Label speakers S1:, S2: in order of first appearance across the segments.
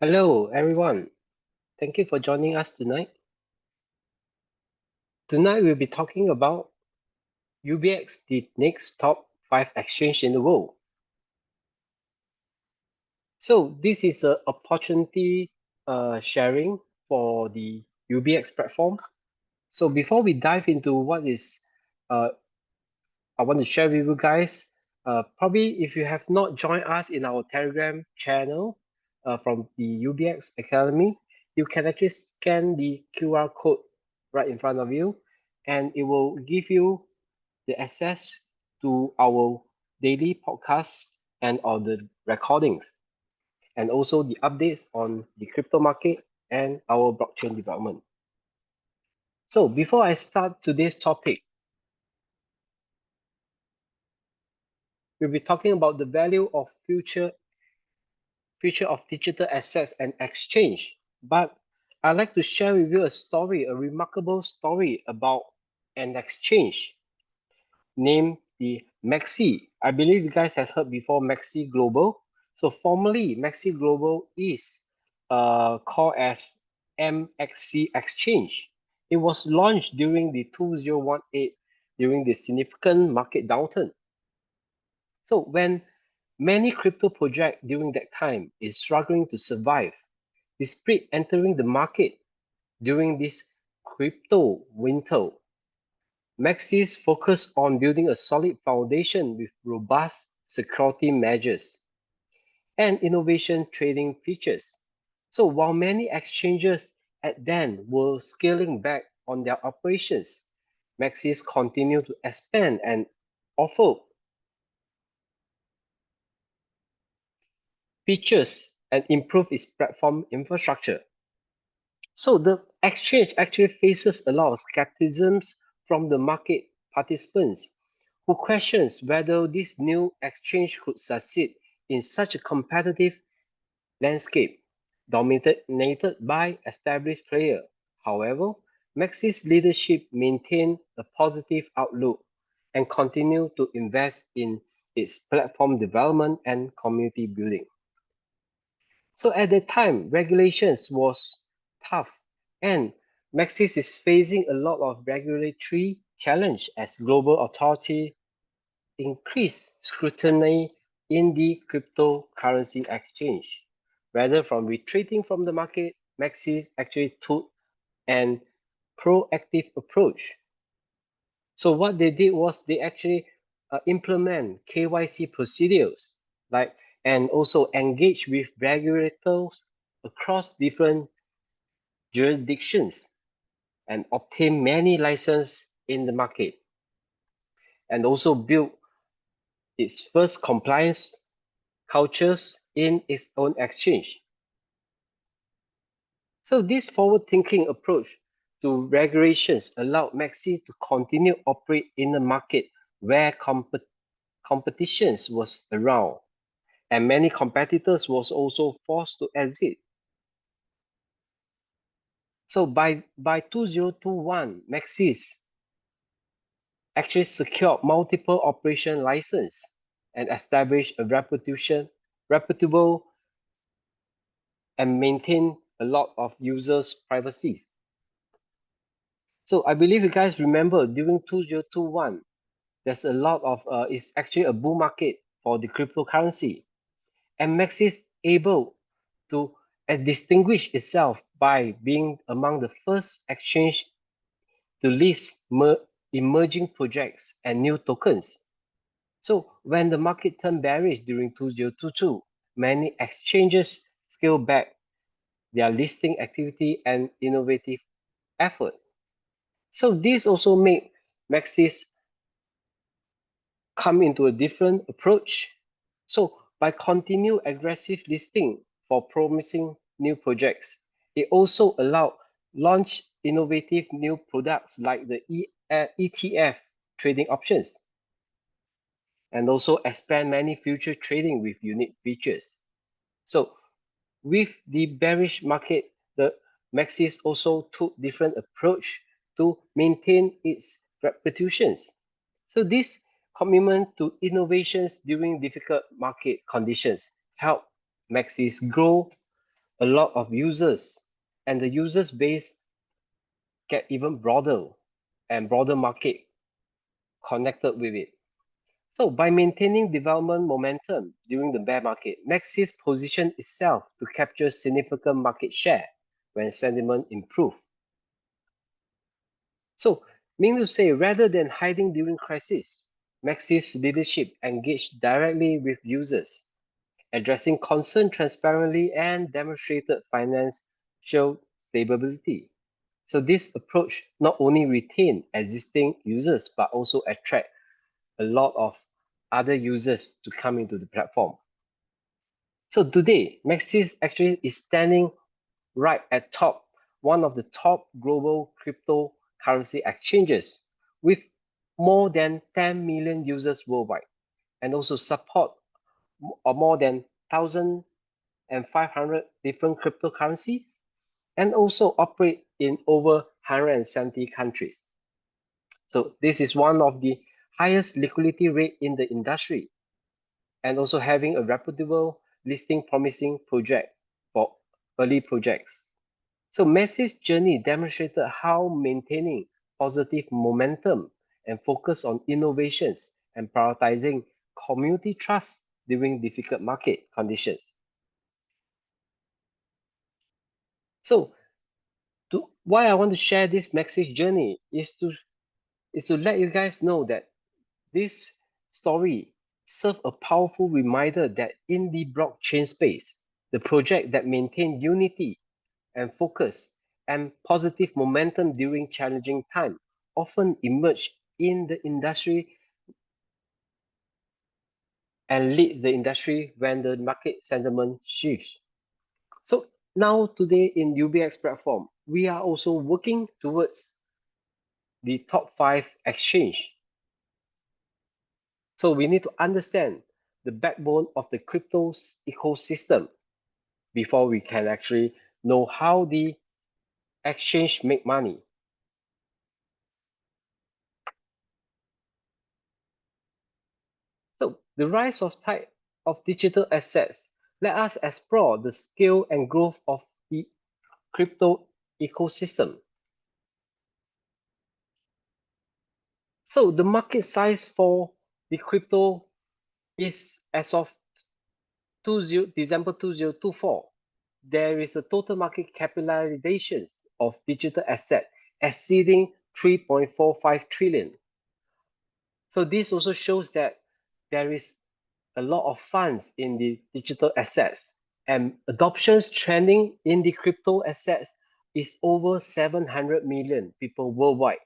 S1: Hello, everyone. Thank you for joining us tonight. Tonight, we'll be talking about UBX, the next top 5 exchange in the world. So, this is an opportunity sharing for the UBX platform. So, before we dive into what is uh, I want to share with you guys. Probably if you have not joined us in our Telegram channel from the UBX Academy, you can actually scan the QR code right in front of you, and it will give you the access to our daily podcast and all the recordings, and also the updates on the crypto market and our blockchain development. So before I start today's topic, we'll be talking about the value of future of digital assets and exchange. But I'd like to share with you a story, a remarkable story about an exchange named the Maxi. I believe you guys have heard before Maxi Global. So formerly, Maxi Global is called as MXC Exchange. It was launched during the 2018 during the significant market downturn. So when many crypto projects during that time is struggling to survive, despite entering the market during this crypto winter, Maxis focused on building a solid foundation with robust security measures and innovation trading features. So while many exchanges at then were scaling back on their operations, Maxis continued to expand and offer features and improve its platform infrastructure. So the exchange actually faces a lot of skepticisms from the market participants who questions whether this new exchange could succeed in such a competitive landscape dominated by established players. However, Maxi's leadership maintained a positive outlook and continued to invest in its platform development and community building. So at that time, regulations was tough, and Maxis is facing a lot of regulatory challenge as global authority increase scrutiny in the cryptocurrency exchange. Rather from retreating from the market, Maxis actually took an proactive approach. So what they did was they actually implement KYC procedures, like and also engage with regulators across different jurisdictions and obtain many licenses in the market, and also build its first compliance cultures in its own exchange. So this forward-thinking approach to regulations allowed Maxi to continue operate in a market where competitions was around and many competitors was also forced to exit. So by 2021, Maxis actually secured multiple operation license and established a reputable and maintain a lot of users' privacy. So I believe you guys remember during 2021, there's a lot of it's actually a bull market for the cryptocurrency, and Maxis able to distinguish itself by being among the first exchange to list emerging projects and new tokens. So when the market turned bearish during 2022, many exchanges scaled back their listing activity and innovative effort. So this also made Maxis come into a different approach. So by continued aggressive listing for promising new projects, it also allowed launch innovative new products like the ETF trading options and also expand many future trading with unique features. So with the bearish market, the Maxis also took different approach to maintain its reputations. So this commitment to innovations during difficult market conditions help Maxis grow a lot of users, and the users base get even broader and broader market connected with it. So by maintaining development momentum during the bear market, Maxis positioned itself to capture significant market share when sentiment improved. So, meaning to say, rather than hiding during crisis, Maxis leadership engaged directly with users, addressing concern transparently and demonstrated financial stability. So this approach not only retained existing users but also attract a lot of other users to come into the platform. So today, Maxis actually is standing right at top, one of the top global cryptocurrency exchanges with more than 10 million users worldwide and also support more than 1,500 different cryptocurrencies and also operate in over 170 countries. So this is one of the highest liquidity rate in the industry and also having a reputable listing promising project for early projects. So Messi's journey demonstrated how maintaining positive momentum and focus on innovations and prioritizing community trust during difficult market conditions. So why I want to share this Messi's journey is to let you guys know that this story serves a powerful reminder that in the blockchain space, the project that maintain unity and focus and positive momentum during challenging time often emerge in the industry and lead the industry when the market sentiment shifts. So now today in UBX platform, we are also working towards the top 5 exchange. So we need to understand the backbone of the crypto ecosystem before we can actually know how the exchange make money. So the rise of type of digital assets, let us explore the scale and growth of the crypto ecosystem. So the market size for the crypto is as of December 2024, there is a total market capitalization of digital asset exceeding 3.45 trillion. So this also shows that there is a lot of funds in the digital assets and adoptions trending in the crypto assets is over 700 million people worldwide.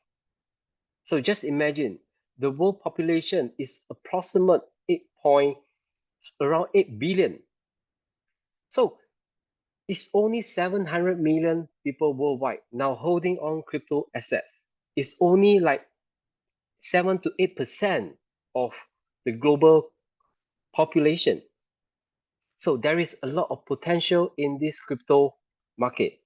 S1: So just imagine the world population is approximate 8 point around 8 billion. So it's only 700 million people worldwide now holding on crypto assets. It's only like 7 to 8% of the global population. So there is a lot of potential in this crypto market.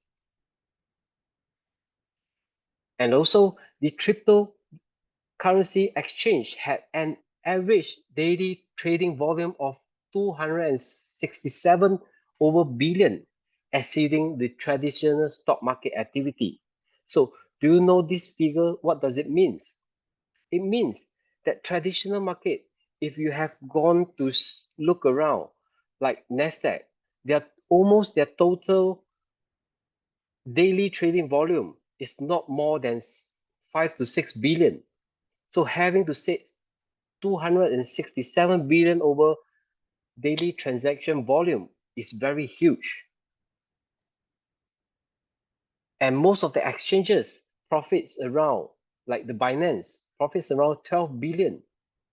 S1: And also the cryptocurrency exchange had an average daily trading volume of 267 over billion, exceeding the traditional stock market activity. So do you know this figure? What does it mean? It means that traditional market, if you have gone to look around, like Nasdaq, their total daily trading volume is not more than 5 to 6 billion. So having to say 267 billion over daily transaction volume is very huge. And most of the exchanges profits around, like the Binance, profits around 12 billion,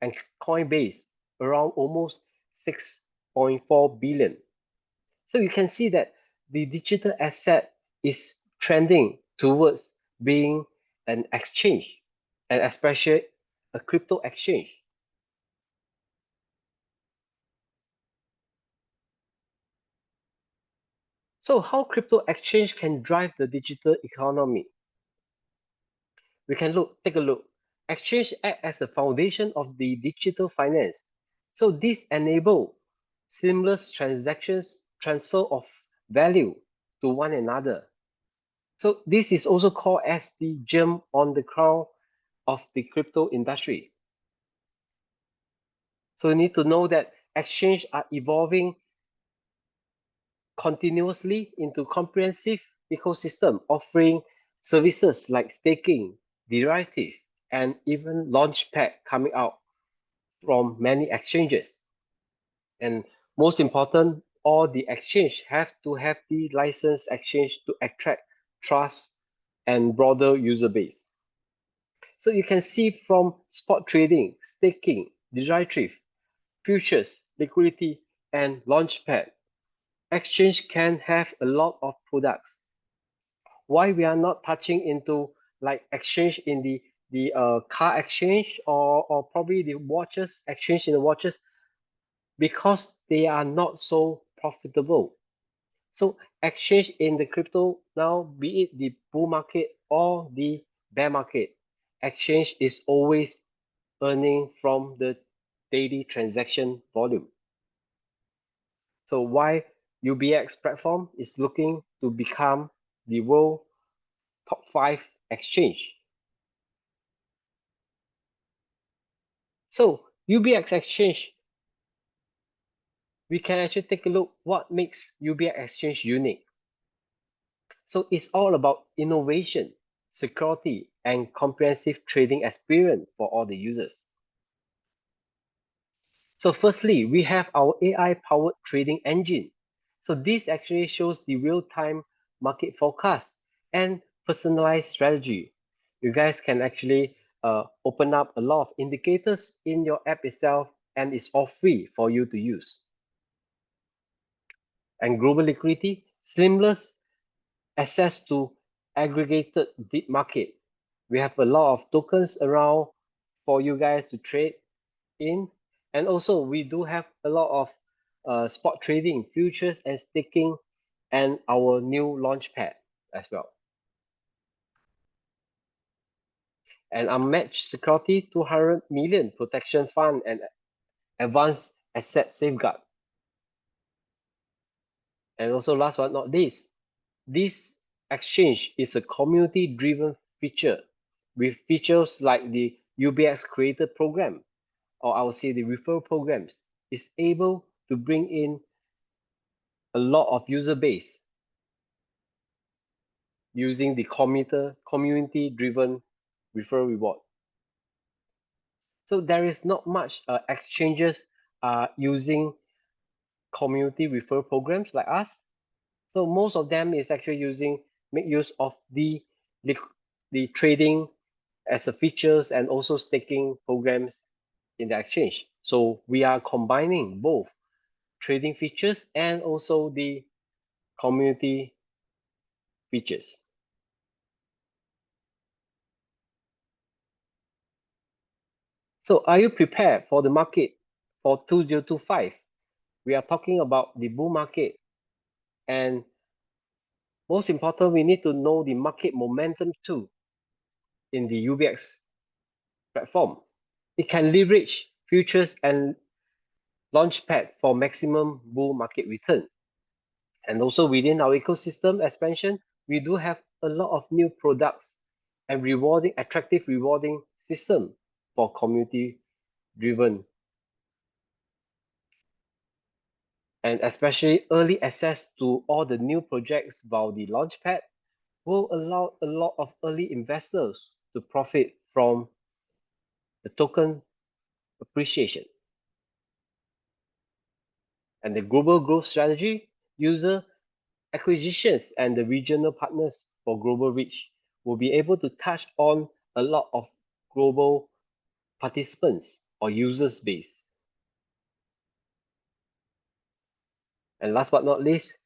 S1: and Coinbase around almost 6.4 billion. So you can see that the digital asset is trending towards being an exchange, and especially a crypto exchange. So how crypto exchange can drive the digital economy? We can take a look. Exchange act as a foundation of the digital finance. So this enable seamless transactions, transfer of value to one another. So this is also called as the gem on the crown of the crypto industry. So you need to know that exchange are evolving continuously into comprehensive ecosystem offering services like staking, derivative, and even launchpad coming out from many exchanges. And most important, all the exchange have to have the license exchange to attract trust and broader user base. So you can see from spot trading, staking, derivative, futures, liquidity, and launchpad, exchange can have a lot of products. Why we are not touching into like exchange in the car exchange or probably the watches exchange in the watches, because they are not so profitable. So exchange in the crypto now, be it the bull market or the bear market, exchange is always earning from the daily transaction volume. So why UBX platform is looking to become the world top 5 exchange. So UBX exchange, we can actually take a look what makes UBX exchange unique. So it's all about innovation, security, and comprehensive trading experience for all the users. So firstly, we have our AI-powered trading engine. So this actually shows the real-time market forecast and personalized strategy. You guys can actually open up a lot of indicators in your app itself, and it's all free for you to use. And global liquidity, seamless access to aggregated deep market. We have a lot of tokens around for you guys to trade in. And also we do have a lot of spot trading, futures and staking, and our new launchpad as well. And unmatched security, 200 million protection fund and advanced asset safeguard. And also last but not least, this exchange is a community-driven feature with features like the UBX Creator Program, or I would say the referral programs, is able to bring in a lot of user base using the community-driven referral reward. So there is not much exchanges using community referral programs like us. So most of them is actually make use of the trading as a features and also staking programs in the exchange. So we are combining both trading features and also the community features. So are you prepared for the market for 2025? We are talking about the bull market, and most important, we need to know the market momentum too in the UBX platform. It can leverage futures and launchpad for maximum bull market return. And also within our ecosystem expansion, we do have a lot of new products and attractive rewarding system for community driven, and especially early access to all the new projects via the launchpad will allow a lot of early investors to profit from the token appreciation. And the global growth strategy, user acquisitions, and the regional partners for global reach will be able to touch on a lot of global participants or users base. And last but not least,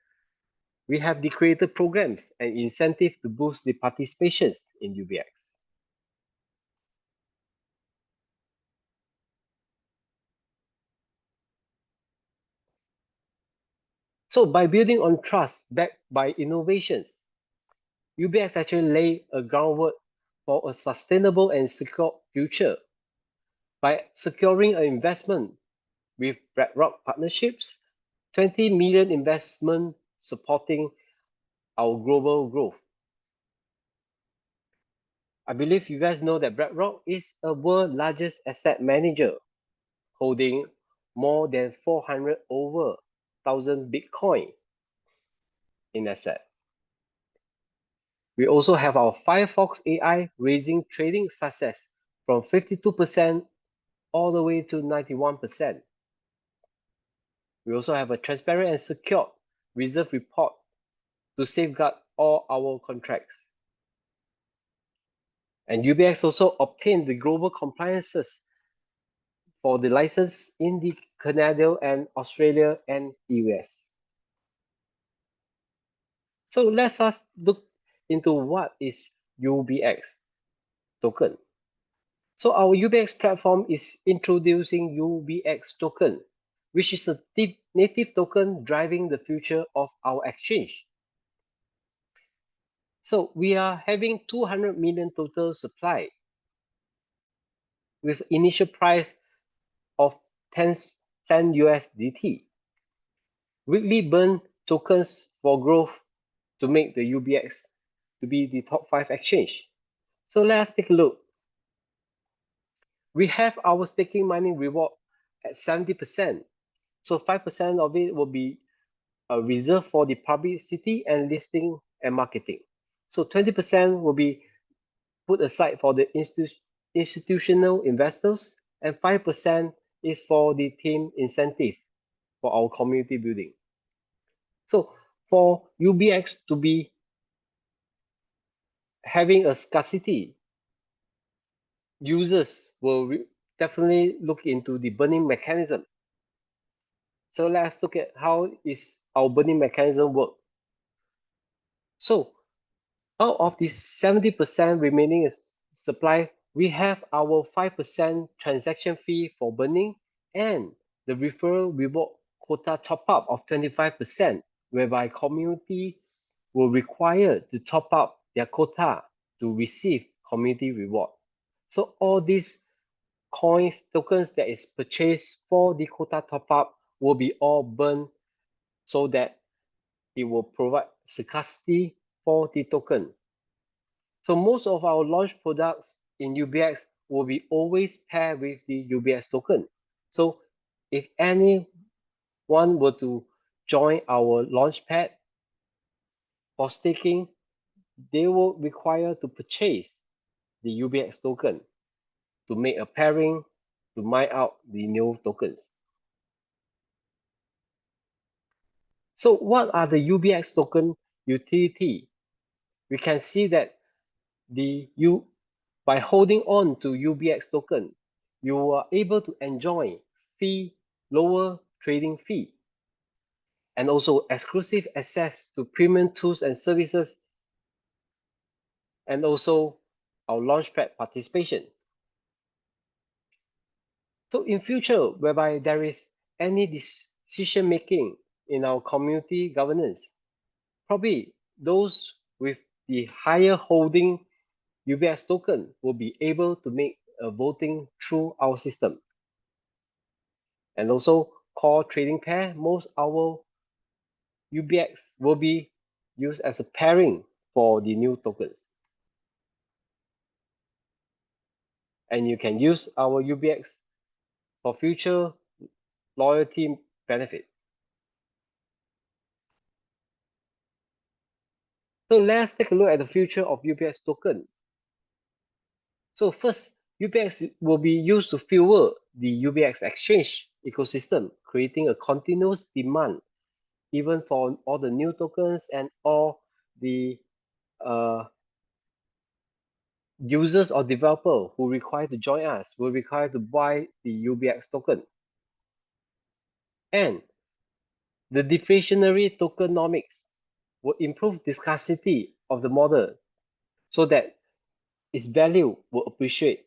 S1: we have the creator programs and incentives to boost the participations in UBX. So by building on trust backed by innovations, UBX actually lay a groundwork for a sustainable and secure future. By securing an investment with BlackRock partnerships, 20 million investment supporting our global growth. I believe you guys know that BlackRock is a world largest asset manager, holding more than 400 over 1,000 Bitcoin in asset. We also have our Firefox AI raising trading success from 52% all the way to 91%. We also have a transparent and secure reserve report to safeguard all our contracts. And UBX also obtained the global compliances for the license in the Canada and Australia and US. So let us look into what is UBX token. So our UBX platform is introducing UBX token, which is a native token driving the future of our exchange. So we are having 200 million total supply with initial price of 10 cent USDT. Weekly burn tokens for growth to make the UBX to be the top 5 exchange. So let's take a look. We have our staking mining reward at 70%. So 5% of it will be reserved for the publicity and listing and marketing. So 20% will be put aside for the institutional investors, and 5% is for the team incentive for our community building. So for UBX to be having a scarcity, users will definitely look into the burning mechanism. So let's look at how is our burning mechanism work. So out of the 70% remaining supply, we have our 5% transaction fee for burning and the referral reward quota top up of 25%, whereby community will require to top up their quota to receive community reward. So all these coins, tokens that is purchased for the quota top up will be all burned so that it will provide scarcity for the token. So most of our launch products in UBX will be always paired with the UBX token. So if anyone were to join our launchpad for staking, they will require to purchase the UBX token to make a pairing to mine out the new tokens. So what are the UBX token utility? We can see that by holding on to UBX token, you are able to enjoy lower trading fee, and also exclusive access to premium tools and services, and also our launchpad participation. So in future, whereby there is any decision making in our community governance, probably those with the higher holding UBX token will be able to make a voting through our system. And also core trading pair, most our UBX will be used as a pairing for the new tokens. And you can use our UBX for future loyalty benefit. So let's take a look at the future of UBX token. So first, UBX will be used to fuel the UBX exchange ecosystem, creating a continuous demand even for all the new tokens and all the users or developer who require to join us will require to buy the UBX token. And the deflationary tokenomics will improve the scarcity of the model so that its value will appreciate.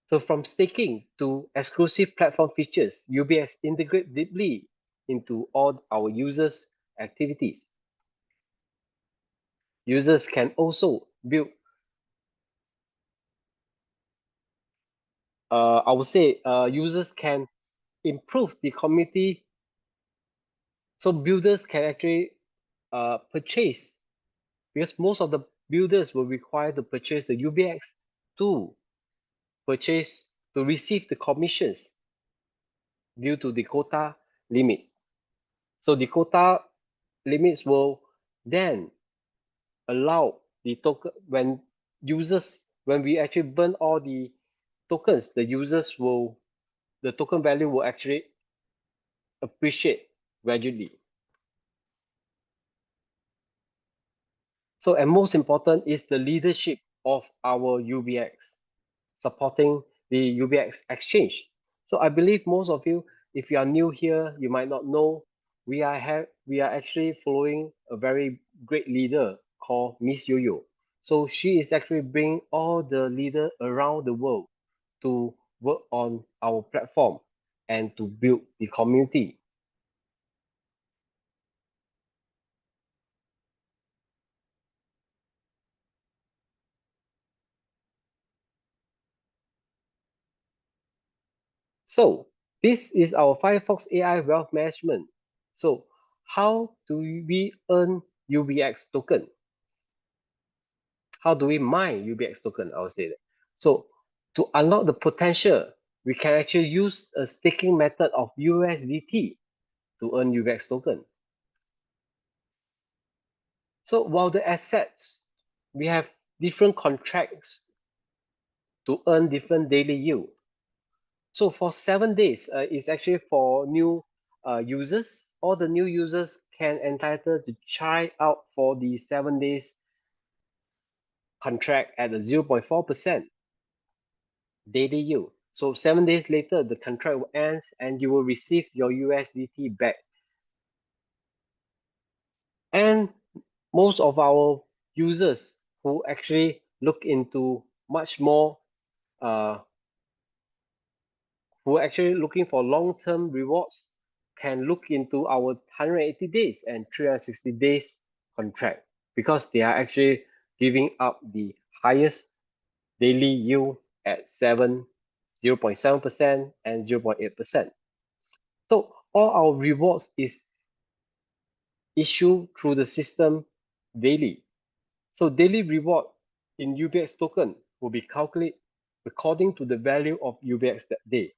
S1: So from staking to exclusive platform features, UBX integrate deeply into all our users' activities. Users can also build, I would say, users can improve the community so builders can actually purchase, because most of the builders will require to purchase the UBX to purchase to receive the commissions due to the quota limits. So the quota limits will then allow the token when we actually burn all the tokens, the token value will actually appreciate gradually. So, and most important is the leadership of our UBX supporting the UBX exchange. So I believe most of you, if you are new here, you might not know we are actually following a very great leader called Miss Yo-Yo. So she is actually bringing all the leaders around the world to work on our platform and to build the community. So this is our Firefox AI Wealth Management. So how do we earn UBX token? How do we mine UBX token? I would say that. So to unlock the potential, we can actually use a staking method of USDT to earn UBX token. So while the assets, we have different contracts to earn different daily yield. So for 7 days, it's actually for new users. All the new users can entitled to try out for the 7 days contract at a 0.4% daily yield. So 7 days later, the contract will end and you will receive your USDT back. And most of our users who actually look into much more, uh, who are actually looking for long-term rewards, can look into our 180 days and 360 days contract because they are actually giving up the highest daily yield at 0.7% and 0.8%. So all our rewards is issued through the system daily. So daily reward in UBX token will be calculated according to the value of UBX that day.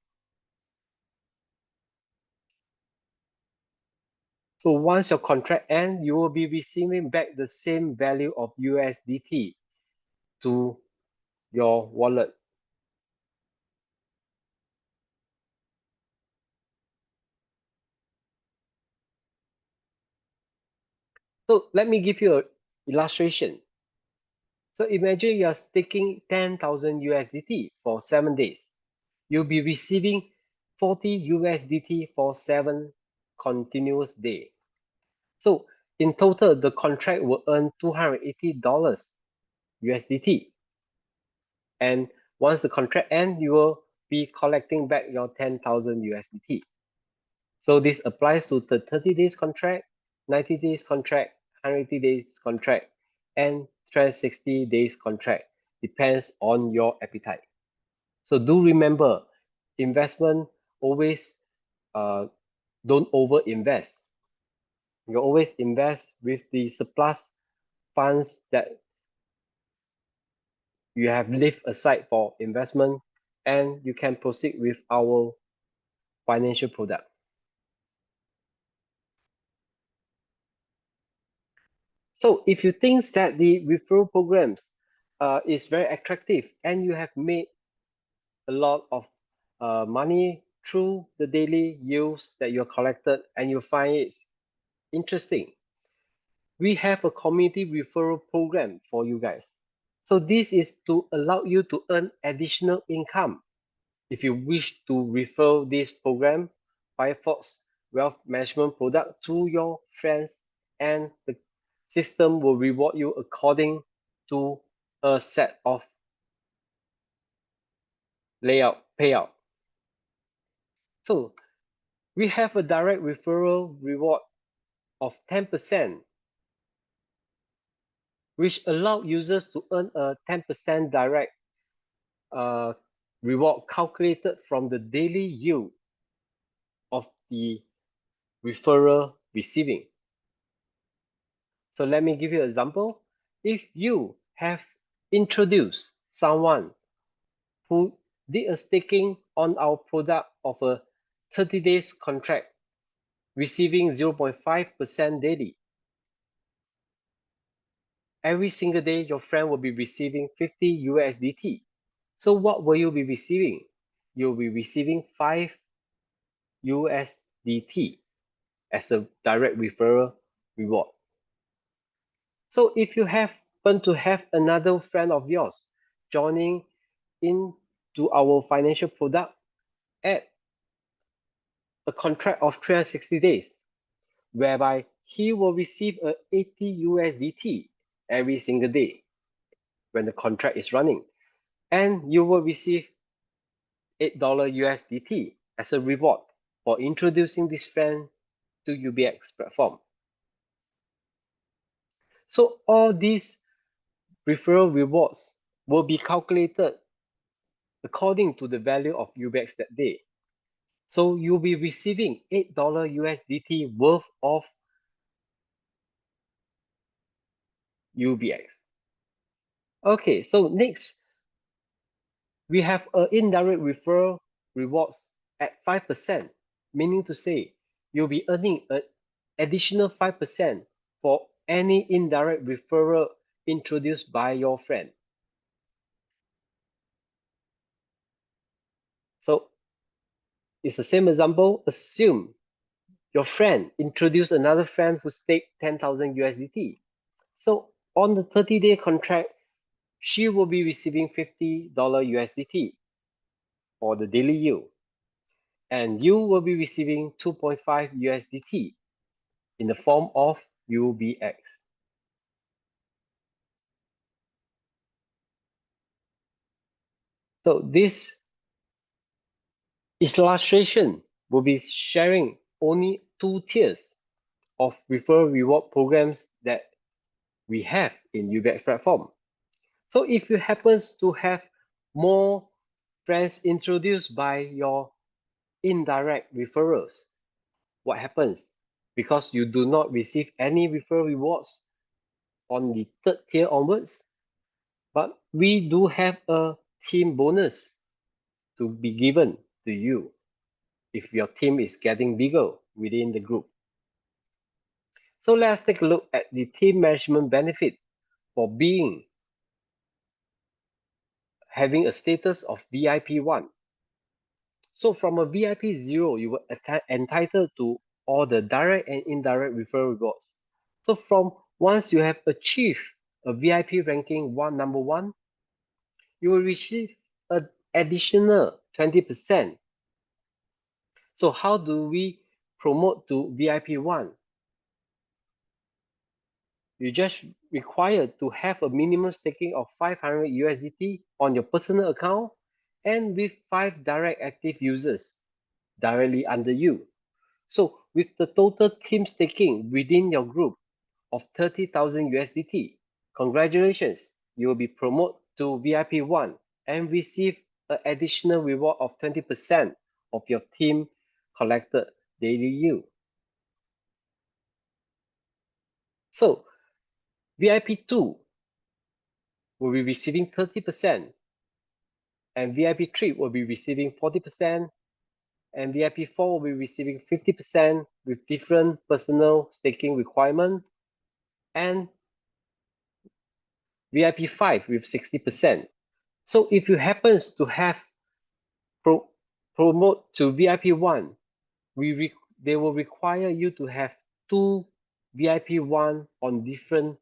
S1: So once your contract ends, you will be receiving back the same value of USDT to your wallet. So let me give you an illustration. So imagine you're staking 10,000 USDT for 7 days. You'll be receiving 40 USDT for 7 continuous days. So in total, the contract will earn $280 USDT. And once the contract ends, you will be collecting back your 10,000 USDT. So this applies to the 30 days contract, 90 days contract, 180 days contract, and 360 days contract. Depends on your appetite. So do remember, investment always don't over invest. You always invest with the surplus funds that you have left aside for investment, and you can proceed with our financial product. So if you think that the referral programs is very attractive and you have made a lot of money through the daily yields that you collected and you find it interesting, we have a community referral program for you guys. So this is to allow you to earn additional income. If you wish to refer this program, Firefox Wealth Management product to your friends, and the system will reward you according to a set of payout. So we have a direct referral reward of 10%, which allow users to earn a 10% direct uh, reward calculated from the daily yield the referrer receiving. So let me give you an example. If you have introduced someone who did a staking on our product of a 30 days contract, receiving 0.5% daily, every single day your friend will be receiving 50 USDT. So what will you be receiving? You'll be receiving 5 USDT as a direct referral reward. So if you happen to have another friend of yours joining into our financial product at a contract of 360 days, whereby he will receive a 80 USDT every single day when the contract is running, and you will receive $8 USDT as a reward for introducing this friend to UBX platform. So all these referral rewards will be calculated according to the value of UBX that day. So you'll be receiving $8 USDT worth of UBX. Okay, so next we have an indirect referral rewards at 5%, meaning to say you'll be earning an additional 5% for any indirect referral introduced by your friend. So it's the same example. Assume your friend introduced another friend who staked 10,000 USDT. So on the 30-day contract, she will be receiving $50 USDT for the daily yield, and you will be receiving 2.5 USDT in the form of UBX. So this illustration will be sharing only 2 tiers of referral reward programs that we have in UBX platform. So if you happen to have more friends introduced by your indirect referrals, what happens? Because you do not receive any referral rewards on the 3rd tier onwards, but we do have a team bonus to be given to you if your team is getting bigger within the group. So let's take a look at the team management benefit for having a status of VIP1. So from a VIP 0, you were entitled to all the direct and indirect referral rewards. So from once you have achieved a VIP ranking number 1, you will receive an additional 20%. So how do we promote to VIP1? You just require to have a minimum staking of 500 USDT on your personal account and with 5 direct active users directly under you. So with the total team staking within your group of 30,000 USDT, congratulations, you will be promoted to VIP1 and receive an additional reward of 20% of your team collected daily yield. So VIP2 will be receiving 30%, and VIP3 will be receiving 40%, and VIP4 will be receiving 50% with different personal staking requirement, and VIP5 with 60%. So if you happen to have promote to VIP1, they will require you to have 2 VIP1 on different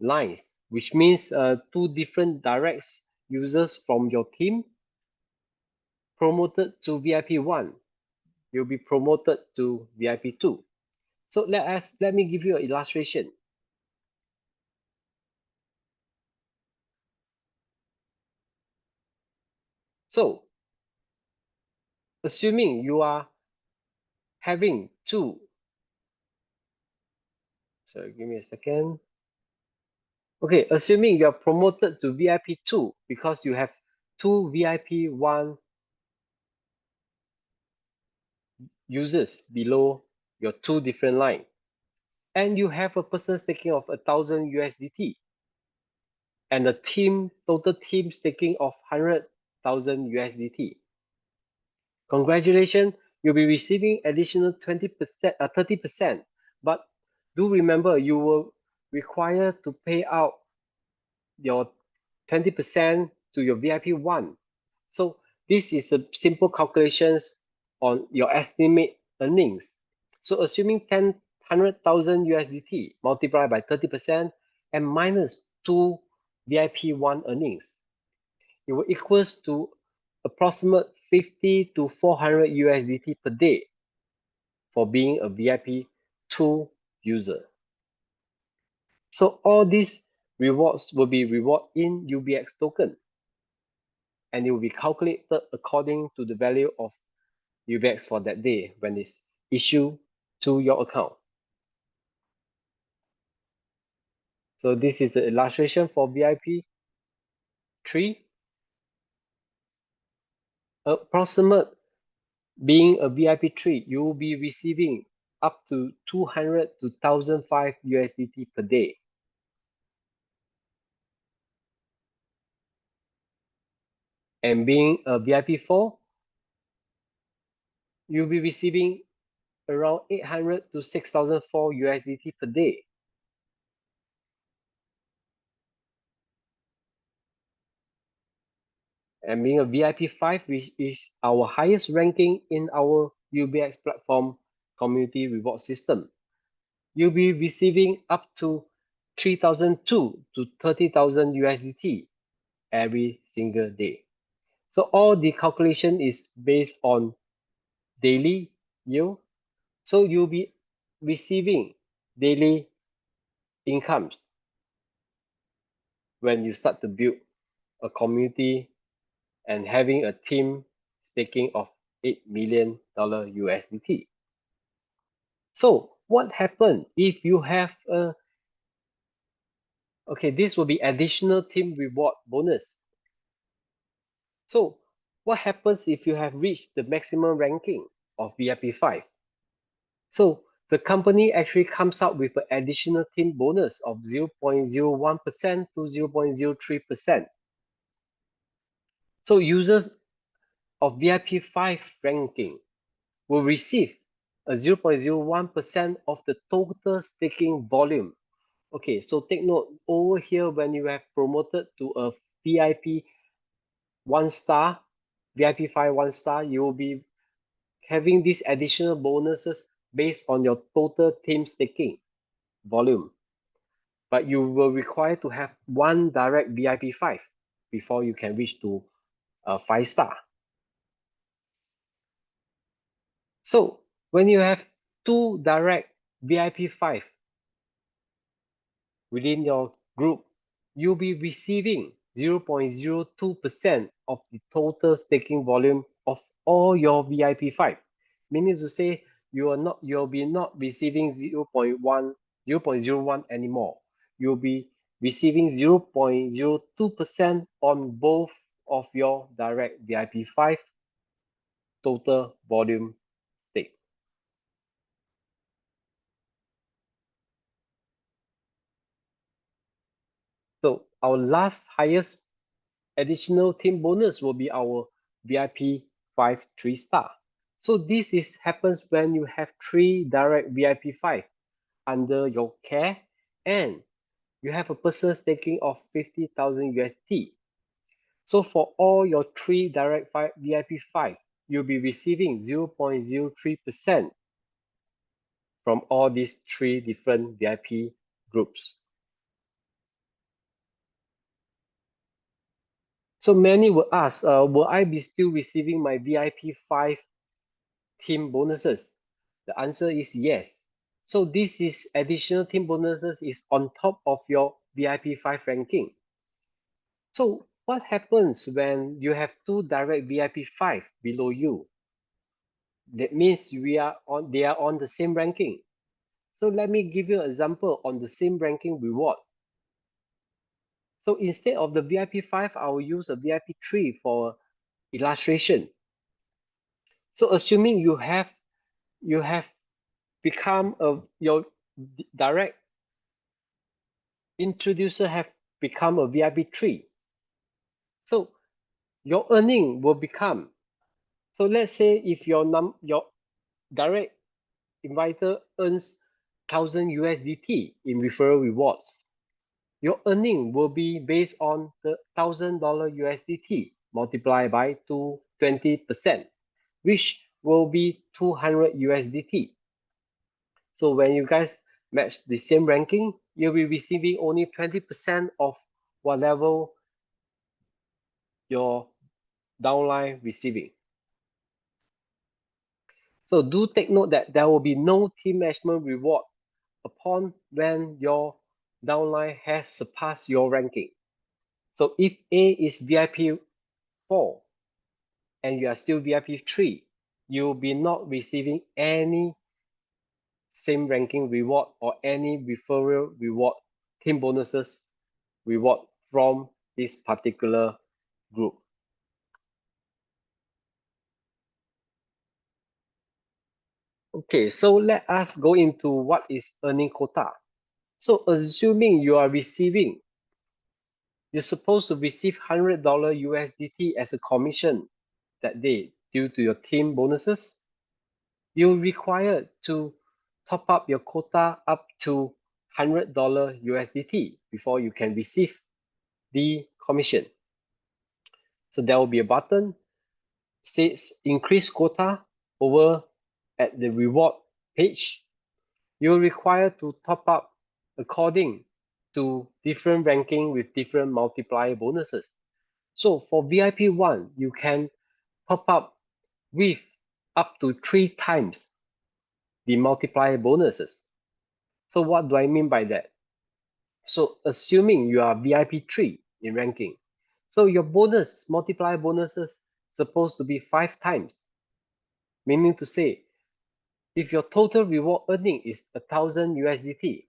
S1: lines, which means 2 different direct users from your team promoted to VIP1. You'll be promoted to VIP2. So let me give you an illustration. So assuming you are having 2, sorry, give me a second. Okay, assuming you are promoted to VIP2 because you have 2 VIP1 users below your two different line, and you have a person staking of 1,000 USDT and a total team staking of 100,000 USDT. Congratulations, you'll be receiving additional 20%, 30%, but do remember you will require to pay out your 20% to your VIP1. So this is a simple calculations on your estimate earnings. So assuming 100,000 USDT multiplied by 30% and minus 2 VIP1 earnings, it will equals to approximate 50 to 400 USDT per day for being a VIP2 user. So all these rewards will be reward in UBX token, and it will be calculated according to the value of UBX for that day when it's issued to your account. So this is the illustration for VIP 3. Approximate being a VIP 3, you will be receiving up to 200 to 1,005 USDT per day. And being a VIP 4, you'll be receiving around 800 to 6,004 USDT per day. And being a VIP 5, which is our highest ranking in our UBX platform community reward system, you'll be receiving up to 3,002 to 30,000 USDT every single day. So all the calculation is based on daily yield. So you'll be receiving daily incomes when you start to build a community and having a team staking of $8 million USDT. So what happens if you have a, okay, this will be additional team reward bonus. So what happens if you have reached the maximum ranking of VIP 5? So the company actually comes out with an additional team bonus of 0.01% to 0.03%. So users of VIP 5 ranking will receive a 0.01% of the total staking volume. Okay, so take note over here when you have promoted to a VIP 1 star, VIP 5 1 star, you will be having these additional bonuses based on your total team staking volume. But you will require to have one direct VIP 5 before you can reach to a 5 star. So when you have two direct VIP 5 within your group, you'll be receiving 0.02% of the total staking volume of all your VIP 5. Meaning to say you'll be not receiving 0.01 anymore. You'll be receiving 0.02% on both of your direct VIP 5 total volume stake. So our last highest additional team bonus will be our VIP 5 3 star. So this happens when you have 3 direct VIP 5 under your care and you have a personal staking of 50,000 USD. So for all your 3 direct VIP 5, you'll be receiving 0.03% from all these 3 different VIP groups. So many will ask, will I be still receiving my VIP 5 team bonuses? The answer is yes. So this is additional team bonuses is on top of your VIP 5 ranking. So what happens when you have two direct VIP 5 below you? That means they are on the same ranking. So let me give you an example on the same ranking reward. So instead of the VIP 5, I will use a VIP 3 for illustration. So assuming you have you have become your direct introducer have become a VIP 3. So your earning will become, so let's say if your direct inviter earns 1000 USDT in referral rewards, your earning will be based on the $1,000 USDT multiplied by 20%, which will be 200 USDT. So when you guys match the same ranking, you'll be receiving only 20% of whatever your downline receiving. So do take note that there will be no team management reward upon when your downline has surpassed your ranking. So if A is VIP 4 and you are still VIP 3, you'll be not receiving any same ranking reward or any referral reward, team bonuses reward from this particular group. Okay, so let us go into what is earning quota. So assuming you are receiving, you're supposed to receive $100 USDT as a commission that day due to your team bonuses. You're required to top up your quota up to $100 USDT before you can receive the commission. So there will be a button says increase quota over at the reward page. You're required to top up according to different ranking with different multiplier bonuses. So for VIP 1, you can top up with up to 3 times the multiplier bonuses. So what do I mean by that? So assuming you are VIP 3 in ranking, so your bonus, multiplier bonuses, supposed to be 5 times. Meaning to say, if your total reward earning is 1000 USDT,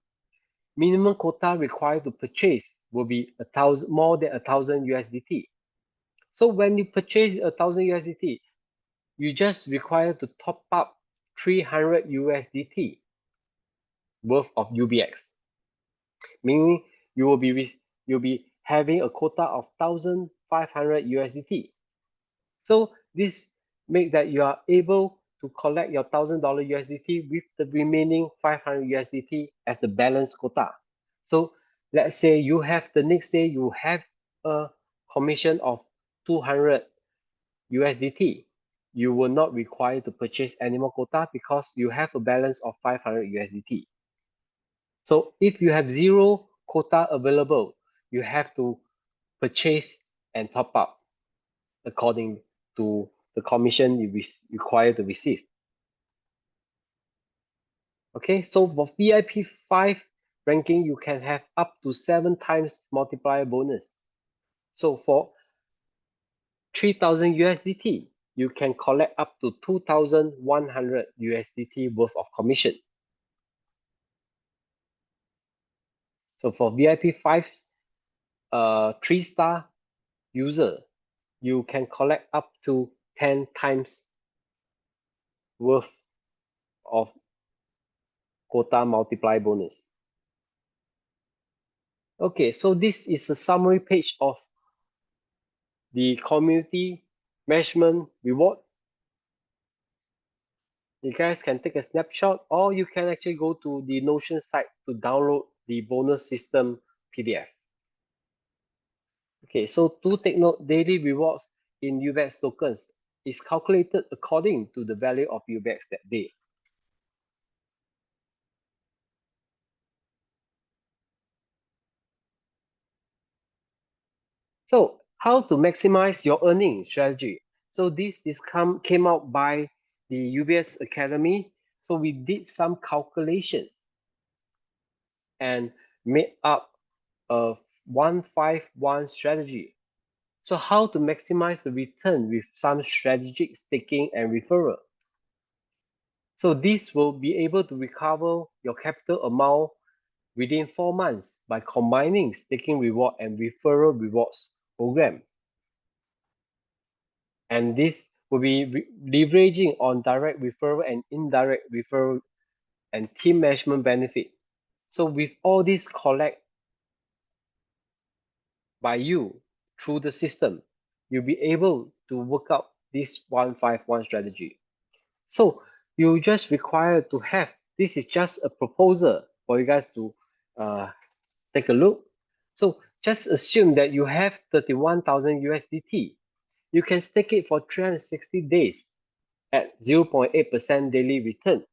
S1: minimum quota required to purchase will be more than 1000 USDT. So when you purchase 1000 USDT, you just require to top up 300 USDT worth of UBX, meaning you'll be having a quota of 1500 USDT. So this make that you are able to collect your $1000 USDT with the remaining 500 USDT as the balance quota. So let's say you have the next day you have a commission of 200 USDT. You will not require to purchase any more quota because you have a balance of 500 USDT. So if you have zero quota available, you have to purchase and top up according to the commission you require to receive. Okay, so for VIP 5 ranking, you can have up to 7 times multiplier bonus. So for 3000 USDT, you can collect up to 2100 USDT worth of commission. So for VIP 5 3-star user, you can collect up to 10 times worth of quota multiply bonus. Okay, so this is a summary page of the community management reward. You guys can take a snapshot or you can actually go to the Notion site to download the bonus system PDF. Okay, so to take note, daily rewards in UBX tokens is calculated according to the value of UBX that day. So how to maximize your earning strategy? So this came out by the UBS Academy. So we did some calculations and made up a 151 strategy. So how to maximize the return with some strategic staking and referral. So this will be able to recover your capital amount within 4 months by combining staking reward and referral rewards program. And this will be leveraging on direct referral and indirect referral and team management benefit. So with all this collect by you through the system, you'll be able to work out this 151 strategy. So you just require to have, this is just a proposal for you guys to take a look. So just assume that you have 31,000 USDT. You can stake it for 360 days at 0.8% daily return.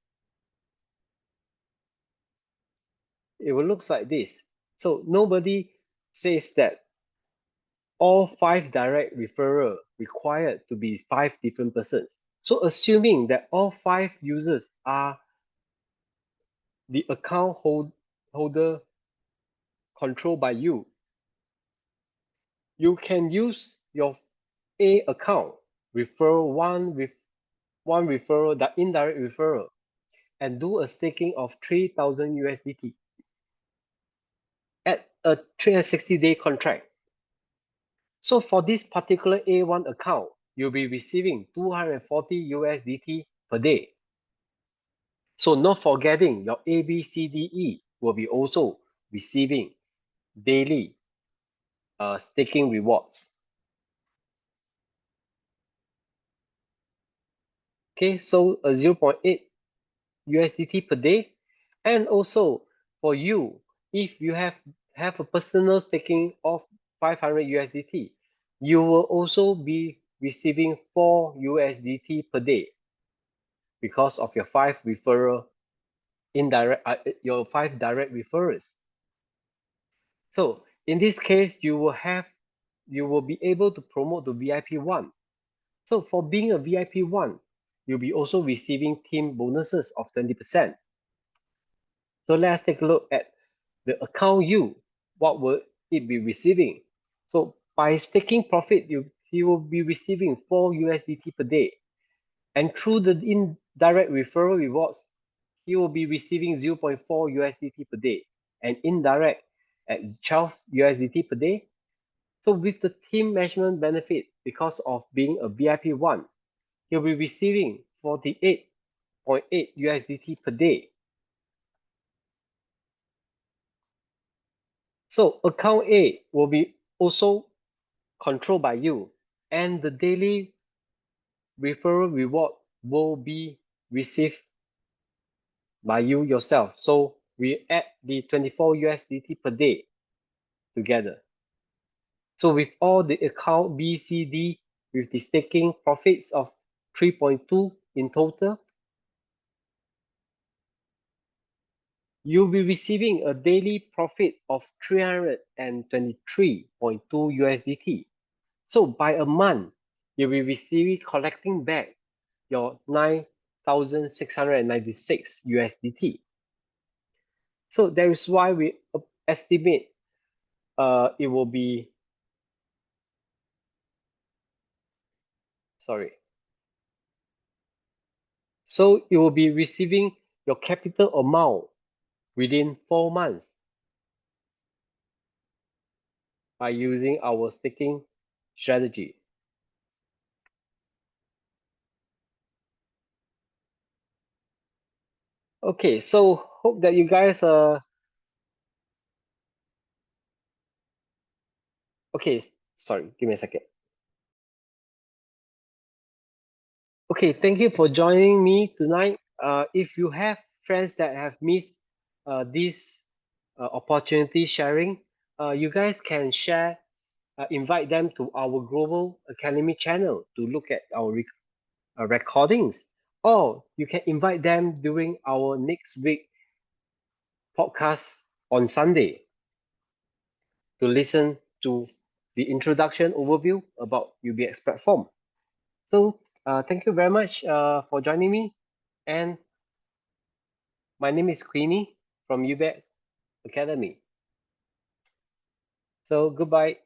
S1: It will look like this. So nobody says that all 5 direct referral required to be 5 different persons. So assuming that all 5 users are the account holder controlled by you, you can use your A account, refer one referral, the indirect referral, and do a staking of 3,000 USDT at a 360-day contract. So for this particular A1 account, you'll be receiving 240 USDT per day. So not forgetting your A, B, C, D, E will be also receiving daily staking rewards. Okay, so a 0.8 USDT per day. And also for you, if you have a personal staking of 500 USDT, you will also be receiving 4 USDT per day because of your 5 referral your 5 direct referrals. So in this case, you will be able to promote the VIP1. So for being a VIP1, you'll be also receiving team bonuses of 20%. So let's take a look at the account U. What will it be receiving? So by staking profit, you will be receiving 4 USDT per day. And through the indirect referral rewards, he will be receiving 0.4 USDT per day and indirect at 12 USDT per day. So with the team management benefit, because of being a VIP1, he'll be receiving 48.8 USDT per day. So account A will be also controlled by you, and the daily referral reward will be received by you yourself. So we add the 24 USDT per day together. So with all the account B, C, D, with the staking profits of 3.2 in total, you'll be receiving a daily profit of 323.2 USDT. So by a month, you'll be receiving collecting back your 9,696 USDT. So that is why we estimate it will be, sorry. So you will be receiving your capital amount within 4 months by using our staking strategy. Okay, so hope that you guys okay, sorry, give me a second. Okay, thank you for joining me tonight. If you have friends that have missed this opportunity sharing, you guys can share, invite them to our Global Academy channel to look at our recordings, or you can invite them during our next week podcast on Sunday to listen to the introduction overview about UBX platform. So thank you very much for joining me, and my name is Queenie from UBX Academy. So goodbye.